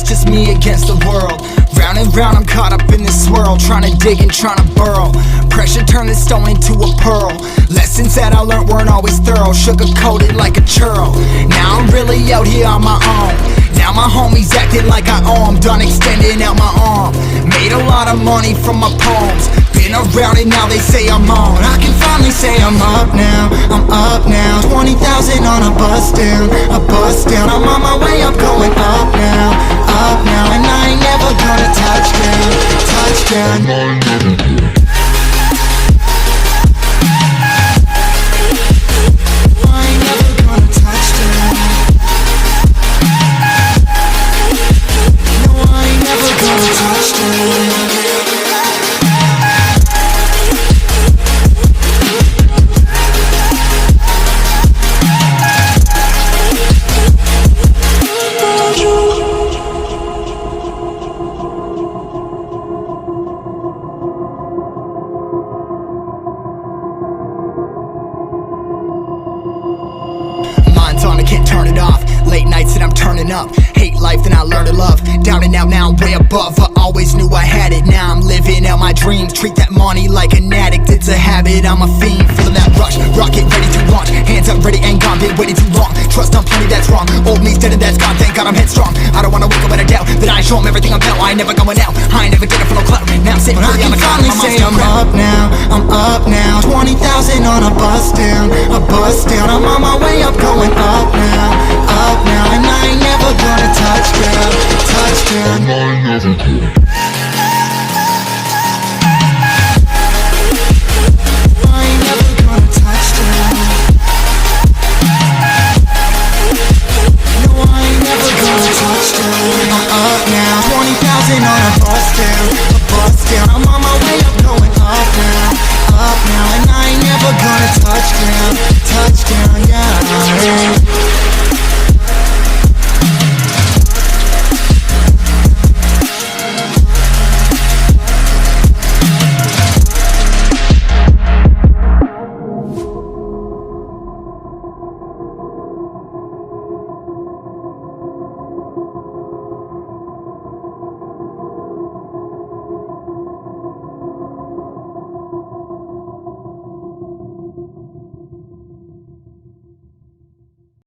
just me against the world. Round and round I'm caught up in this swirl, trying to dig and trying to burrow. Pressure turned this stone into a pearl. Lessons that I learned weren't always thorough, sugar-coated like a churl. Now I'm really out here on my own. Now my homies acting like I owe 'em. Done extending out my arm. Made a lot of money from my poems. Been around and now they say I'm on. I can finally say I'm up now. I'm up now. 20,000 on a bus down. A bus down. I'm on my way up, going up now. Up now. And I ain't never gonna touch down. Touchdown. I can't turn it off. Late nights and I'm turning up. Hate life then I learn to love. Down and out now I'm way above. I always knew I had it. Now I'm living out my dreams. Treat that money like an addict. It's a habit, I'm a fiend. Feeling that rush, rocket ready to launch. Hands up ready and gone, been waiting too long. Trust on plenty, that's wrong. Old me's dead and that's gone, thank God I'm headstrong. I don't wanna wake up with a doubt that I ain't show 'em everything I'm about. I ain't never going out, I ain't never getting for no clout. Now I'm sitting free on the cloud. I can finally say I'm up now, I'm up now. 20,000 on a bus down, a bus down. I'm on my way up, going up now. Up now, and I ain't never gonna touch down, touch down.